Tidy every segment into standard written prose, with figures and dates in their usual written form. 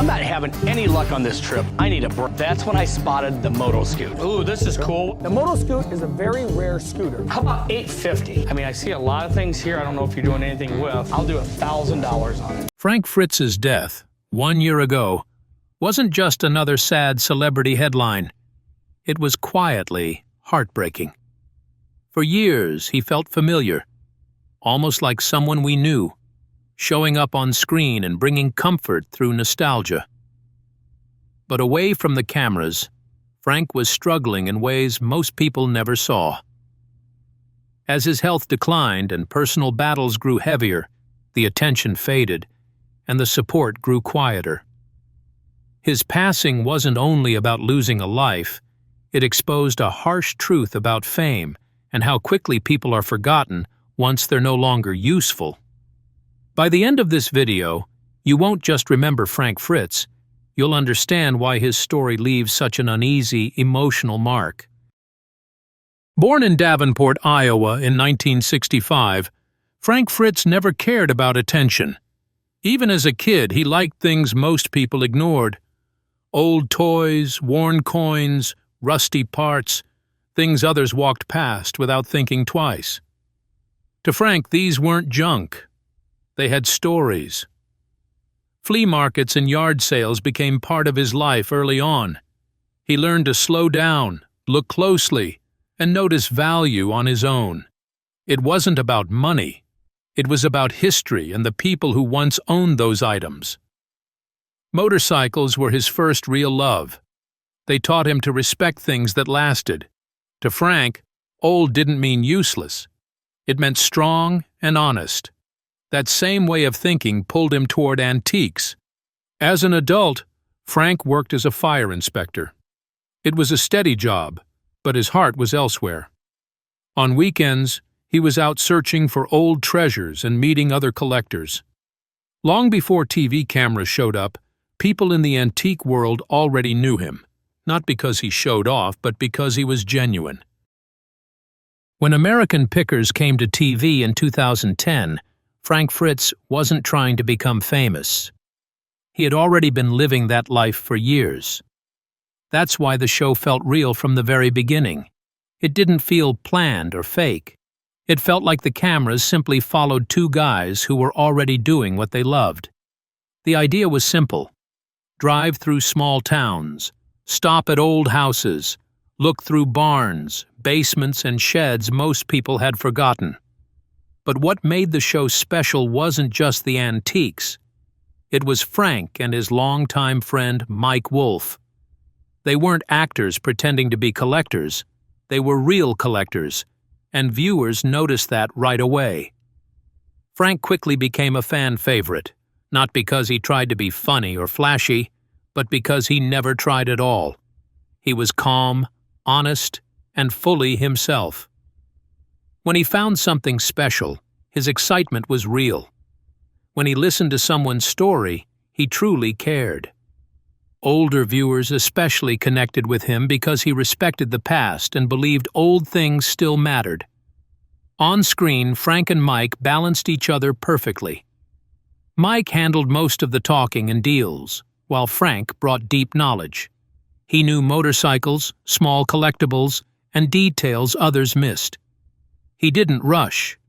I'm not having any luck on this trip. I need a break. That's when I spotted the Moto Scoot. Ooh, this is cool. The Moto Scoot is a very rare scooter. How about $850? I mean, I see a lot of things here I don't know if you're doing anything with. I'll do $1,000 on it. Frank Fritz's death, 1 year ago, wasn't just another sad celebrity headline. It was quietly heartbreaking. For years, he felt familiar, almost like someone we knew, showing up on screen and bringing comfort through nostalgia. But away from the cameras, Frank was struggling in ways most people never saw. As his health declined and personal battles grew heavier, the attention faded, and the support grew quieter. His passing wasn't only about losing a life, it exposed a harsh truth about fame and how quickly people are forgotten once they're no longer useful. By the end of this video, you won't just remember Frank Fritz, you'll understand why his story leaves such an uneasy, emotional mark. Born in Davenport, Iowa in 1965, Frank Fritz never cared about attention. Even as a kid, he liked things most people ignored. Old toys, worn coins, rusty parts, things others walked past without thinking twice. To Frank, these weren't junk. They had stories. Flea markets and yard sales became part of his life early on. He learned to slow down, look closely, and notice value on his own. It wasn't about money. It was about history and the people who once owned those items. Motorcycles were his first real love. They taught him to respect things that lasted. To Frank, old didn't mean useless. It meant strong and honest. That same way of thinking pulled him toward antiques. As an adult, Frank worked as a fire inspector. It was a steady job, but his heart was elsewhere. On weekends, he was out searching for old treasures and meeting other collectors. Long before TV cameras showed up, people in the antique world already knew him, not because he showed off, but because he was genuine. When American Pickers came to TV in 2010, Frank Fritz wasn't trying to become famous. He had already been living that life for years. That's why the show felt real from the very beginning. It didn't feel planned or fake. It felt like the cameras simply followed two guys who were already doing what they loved. The idea was simple. Drive through small towns, stop at old houses, look through barns, basements, and sheds most people had forgotten. But what made the show special wasn't just the antiques. It was Frank and his longtime friend Mike Wolfe. They weren't actors pretending to be collectors. They were real collectors, and viewers noticed that right away. Frank quickly became a fan favorite, not because he tried to be funny or flashy, but because he never tried at all. He was calm, honest, and fully himself. When he found something special, his excitement was real. When he listened to someone's story, he truly cared. Older viewers especially connected with him because he respected the past and believed old things still mattered. On screen, Frank and Mike balanced each other perfectly. Mike handled most of the talking and deals, while Frank brought deep knowledge. He knew motorcycles, small collectibles, and details others missed. He didn't rush.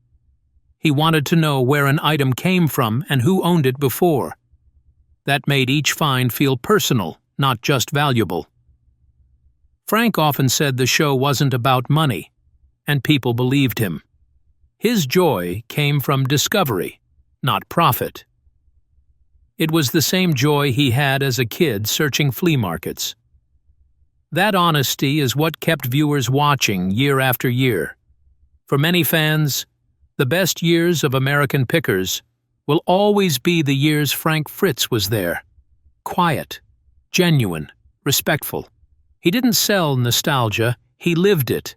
He wanted to know where an item came from and who owned it before. That made each find feel personal, not just valuable. Frank often said the show wasn't about money, and people believed him. His joy came from discovery, not profit. It was the same joy he had as a kid searching flea markets. That honesty is what kept viewers watching year after year. For many fans, the best years of American Pickers will always be the years Frank Fritz was there. Quiet, genuine, respectful. He didn't sell nostalgia, he lived it.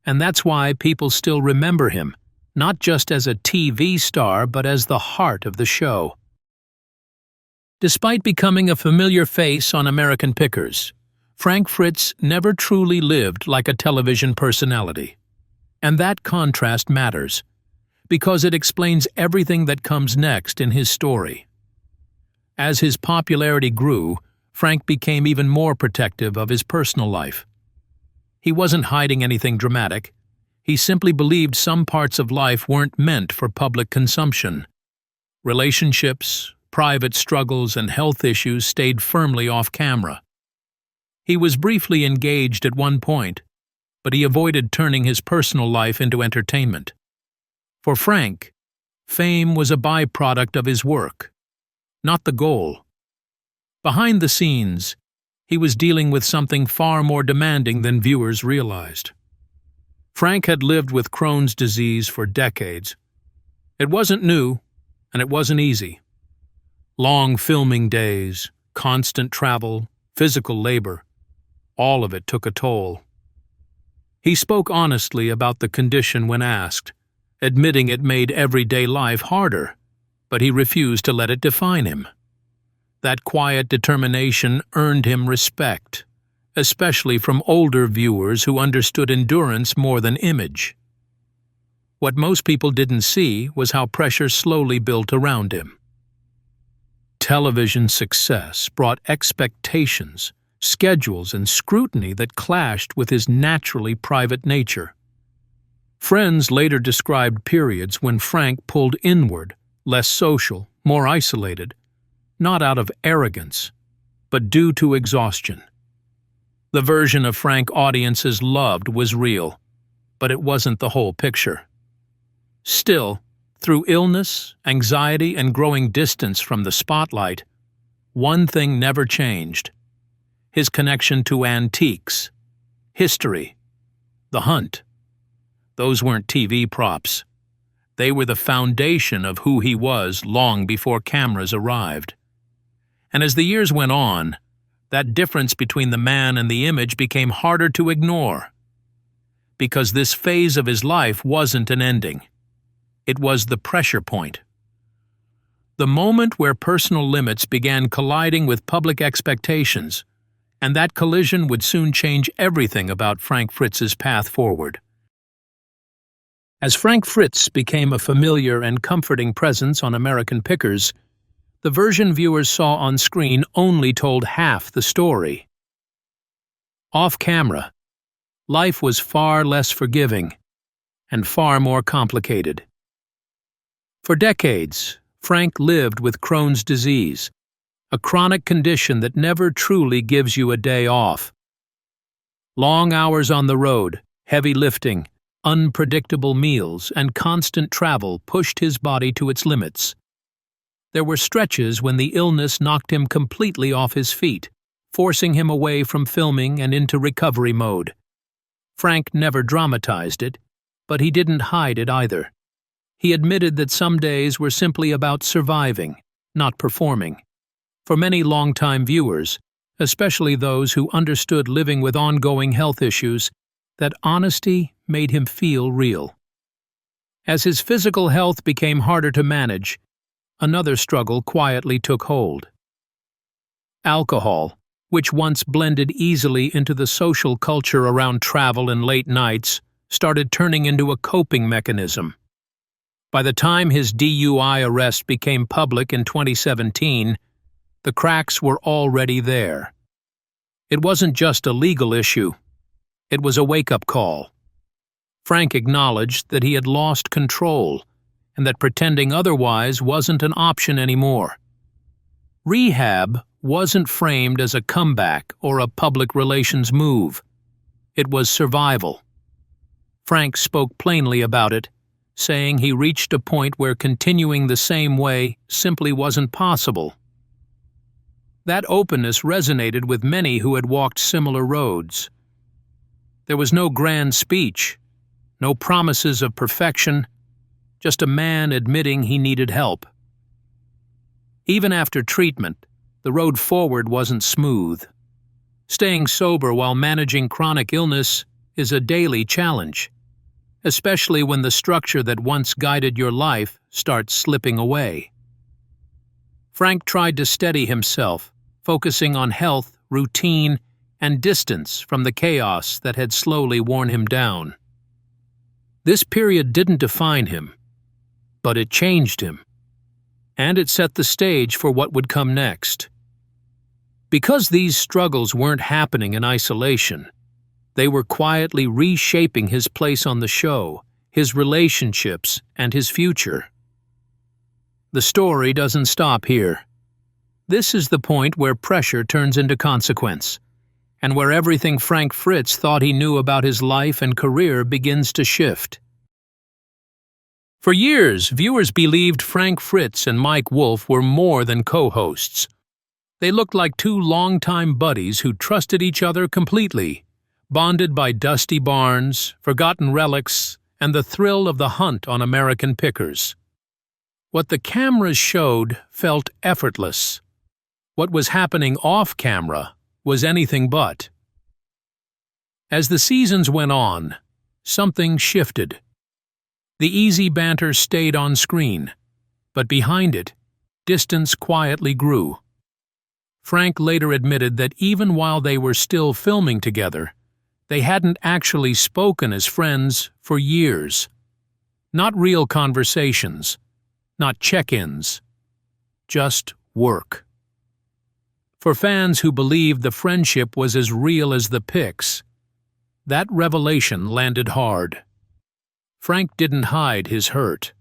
And that's why people still remember him, not just as a TV star, but as the heart of the show. Despite becoming a familiar face on American Pickers, Frank Fritz never truly lived like a television personality. And that contrast matters, because it explains everything that comes next in his story. As his popularity grew, Frank became even more protective of his personal life. He wasn't hiding anything dramatic. He simply believed some parts of life weren't meant for public consumption. Relationships, private struggles, and health issues stayed firmly off camera. He was briefly engaged at one point, but he avoided turning his personal life into entertainment. For Frank, fame was a byproduct of his work, not the goal. Behind the scenes, he was dealing with something far more demanding than viewers realized. Frank had lived with Crohn's disease for decades. It wasn't new, and it wasn't easy. Long filming days, constant travel, physical labor, all of it took a toll. He spoke honestly about the condition when asked, admitting it made everyday life harder, but he refused to let it define him. That quiet determination earned him respect, especially from older viewers who understood endurance more than image. What most people didn't see was how pressure slowly built around him. Television success brought expectations, schedules, and scrutiny that clashed with his naturally private nature. Friends later described periods when Frank pulled inward, less social, more isolated, not out of arrogance, but due to exhaustion. The version of Frank audiences loved was real, but it wasn't the whole picture. Still, through illness, anxiety, and growing distance from the spotlight, one thing never changed: his connection to antiques, history, the hunt. Those weren't TV props. They were the foundation of who he was long before cameras arrived. And as the years went on, that difference between the man and the image became harder to ignore. Because this phase of his life wasn't an ending. It was the pressure point. The moment where personal limits began colliding with public expectations, and that collision would soon change everything about Frank Fritz's path forward. As Frank Fritz became a familiar and comforting presence on American Pickers, the version viewers saw on screen only told half the story. Off camera, life was far less forgiving and far more complicated. For decades, Frank lived with Crohn's disease, a chronic condition that never truly gives you a day off. Long hours on the road, heavy lifting, unpredictable meals, and constant travel pushed his body to its limits. There were stretches when the illness knocked him completely off his feet, forcing him away from filming and into recovery mode. Frank never dramatized it, but he didn't hide it either. He admitted that some days were simply about surviving, not performing. For many longtime viewers, especially those who understood living with ongoing health issues, that honesty made him feel real. As his physical health became harder to manage, another struggle quietly took hold. Alcohol, which once blended easily into the social culture around travel and late nights, started turning into a coping mechanism. By the time his DUI arrest became public in 2017, the cracks were already there. It wasn't just a legal issue. It was a wake-up call. Frank acknowledged that he had lost control, and that pretending otherwise wasn't an option anymore. Rehab wasn't framed as a comeback or a public relations move. It was survival. Frank spoke plainly about it, saying he reached a point where continuing the same way simply wasn't possible. That openness resonated with many who had walked similar roads. There was no grand speech, no promises of perfection, just a man admitting he needed help. Even after treatment, the road forward wasn't smooth. Staying sober while managing chronic illness is a daily challenge, especially when the structure that once guided your life starts slipping away. Frank tried to steady himself, focusing on health, routine, and distance from the chaos that had slowly worn him down. This period didn't define him, but it changed him. and it set the stage for what would come next. Because these struggles weren't happening in isolation, they were quietly reshaping his place on the show, his relationships, and his future. The story doesn't stop here. This is the point where pressure turns into consequence, and where everything Frank Fritz thought he knew about his life and career begins to shift. For years, viewers believed Frank Fritz and Mike Wolfe were more than co-hosts. They looked like two longtime buddies who trusted each other completely, bonded by dusty barns, forgotten relics, and the thrill of the hunt on American pickers. What the cameras showed felt effortless. What was happening off-camera was anything but. As the seasons went on, something shifted. The easy banter stayed on screen, but behind it, distance quietly grew. Frank later admitted that even while they were still filming together, they hadn't actually spoken as friends for years. Not real conversations, not check-ins, just work. For fans who believed the friendship was as real as the pics, that revelation landed hard. Frank didn't hide his hurt.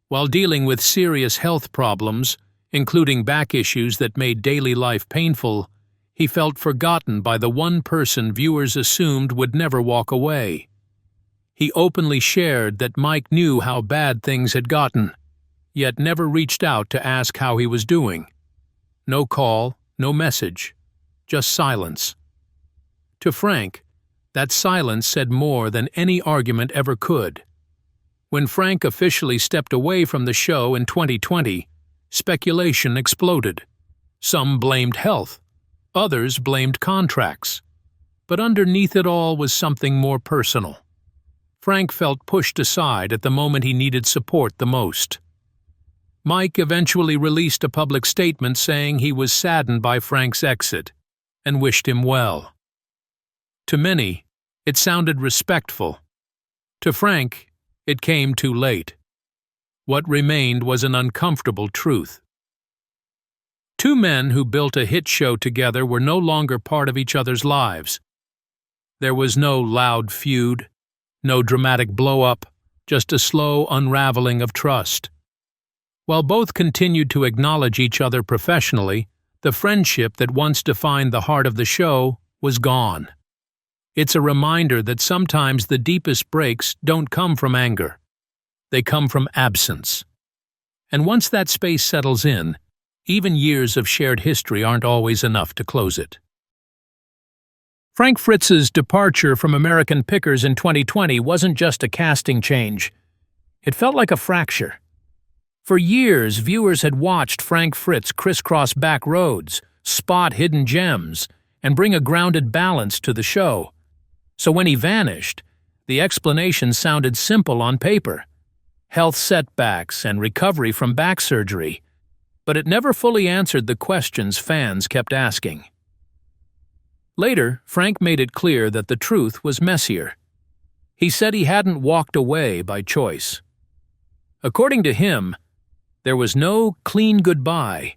While dealing with serious health problems, including back issues that made daily life painful, he felt forgotten by the one person viewers assumed would never walk away. He openly shared that Mike knew how bad things had gotten, yet never reached out to ask how he was doing. No call, no message, just silence. To Frank, that silence said more than any argument ever could. When Frank officially stepped away from the show in 2020, speculation exploded. Some blamed health, others blamed contracts. But underneath it all was something more personal. Frank felt pushed aside at the moment he needed support the most. Mike eventually released a public statement saying he was saddened by Frank's exit and wished him well. To many, it sounded respectful. To Frank, it came too late. What remained was an uncomfortable truth. Two men who built a hit show together were no longer part of each other's lives. There was no loud feud, no dramatic blow-up, just a slow unraveling of trust. While both continued to acknowledge each other professionally, the friendship that once defined the heart of the show was gone. It's a reminder that sometimes the deepest breaks don't come from anger. They come from absence. And once that space settles in, even years of shared history aren't always enough to close it. Frank Fritz's departure from American Pickers in 2020 wasn't just a casting change. It felt like a fracture. For years, viewers had watched Frank Fritz crisscross back roads, spot hidden gems, and bring a grounded balance to the show. So when he vanished, the explanation sounded simple on paper: health setbacks and recovery from back surgery. But it never fully answered the questions fans kept asking. Later, Frank made it clear that the truth was messier. He said he hadn't walked away by choice. According to him, there was no clean goodbye,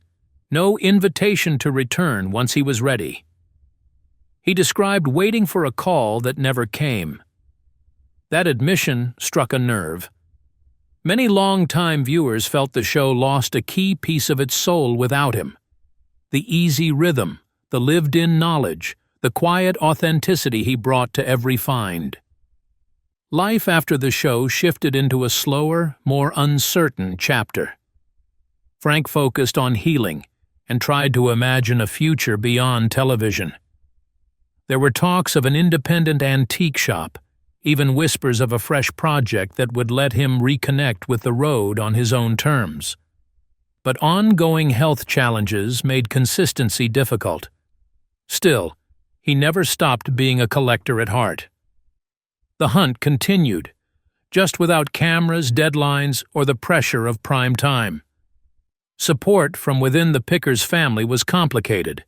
no invitation to return once he was ready. He described waiting for a call that never came. That admission struck a nerve. Many long-time viewers felt the show lost a key piece of its soul without him. The easy rhythm, the lived-in knowledge, the quiet authenticity he brought to every find. Life after the show shifted into a slower, more uncertain chapter. Frank focused on healing and tried to imagine a future beyond television. There were talks of an independent antique shop, even whispers of a fresh project that would let him reconnect with the road on his own terms. But ongoing health challenges made consistency difficult. Still, he never stopped being a collector at heart. The hunt continued, just without cameras, deadlines, or the pressure of prime time. Support from within the Pickers family was complicated.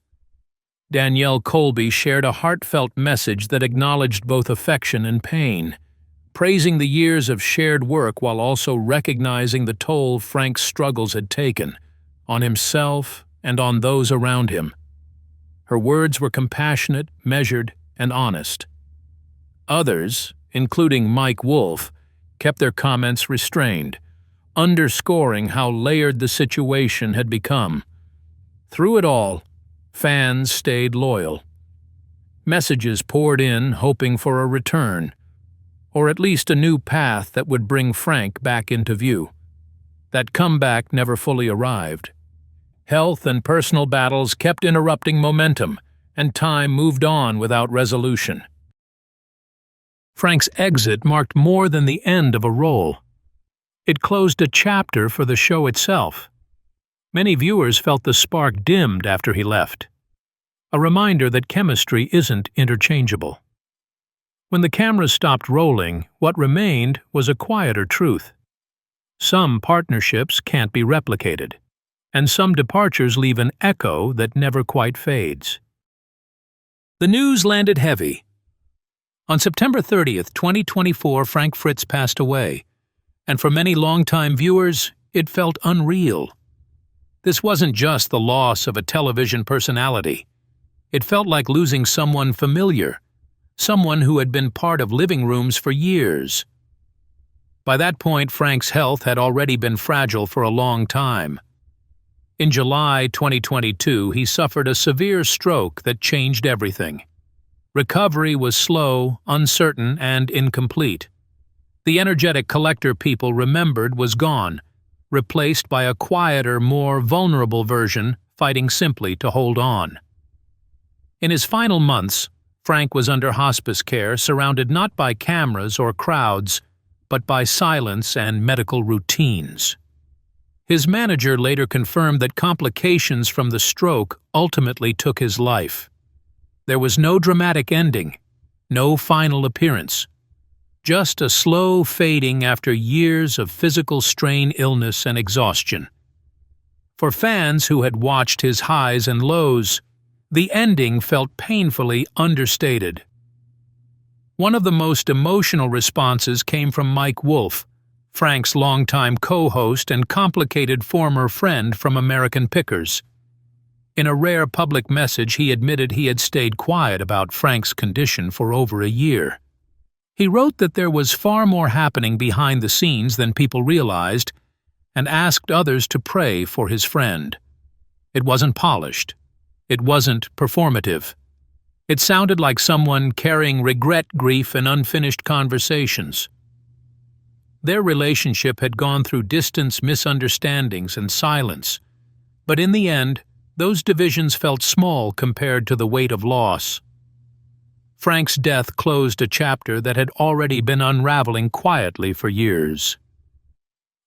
Danielle Colby shared a heartfelt message that acknowledged both affection and pain, praising the years of shared work while also recognizing the toll Frank's struggles had taken on himself and on those around him. Her words were compassionate, measured, and honest. Others, including Mike Wolfe, kept their comments restrained, underscoring how layered the situation had become. Through it all, fans stayed loyal. Messages poured in hoping for a return, or at least a new path that would bring Frank back into view. That comeback never fully arrived. Health and personal battles kept interrupting momentum, and time moved on without resolution. Frank's exit marked more than the end of a role. It closed a chapter for the show itself. Many viewers felt the spark dimmed after he left, a reminder that chemistry isn't interchangeable. When the cameras stopped rolling, what remained was a quieter truth. Some partnerships can't be replicated, and some departures leave an echo that never quite fades. The news landed heavy. On September 30th, 2024, Frank Fritz passed away, and for many longtime viewers, it felt unreal. This wasn't just the loss of a television personality. It felt like losing someone familiar, someone who had been part of living rooms for years. By that point, Frank's health had already been fragile for a long time. In July 2022, he suffered a severe stroke that changed everything. Recovery was slow, uncertain, and incomplete. The energetic collector people remembered was gone, replaced by a quieter, more vulnerable version fighting simply to hold on. In his final months, Frank was under hospice care, surrounded not by cameras or crowds, but by silence and medical routines. His manager later confirmed that complications from the stroke ultimately took his life. There was no dramatic ending, no final appearance, just a slow fading after years of physical strain, illness, and exhaustion. For fans who had watched his highs and lows, the ending felt painfully understated. One of the most emotional responses came from Mike Wolfe, Frank's longtime co-host and complicated former friend from American Pickers. In a rare public message, he admitted he had stayed quiet about Frank's condition for over a year. He wrote that there was far more happening behind the scenes than people realized, and asked others to pray for his friend. It wasn't polished. It wasn't performative. It sounded like someone carrying regret, grief, and unfinished conversations. Their relationship had gone through distance, misunderstandings, and silence, but in the end, those divisions felt small compared to the weight of loss. Frank's death closed a chapter that had already been unraveling quietly for years.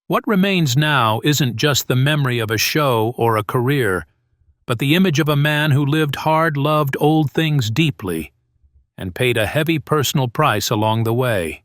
What remains now isn't just the memory of a show or a career, but the image of a man who lived hard, loved old things deeply, and paid a heavy personal price along the way.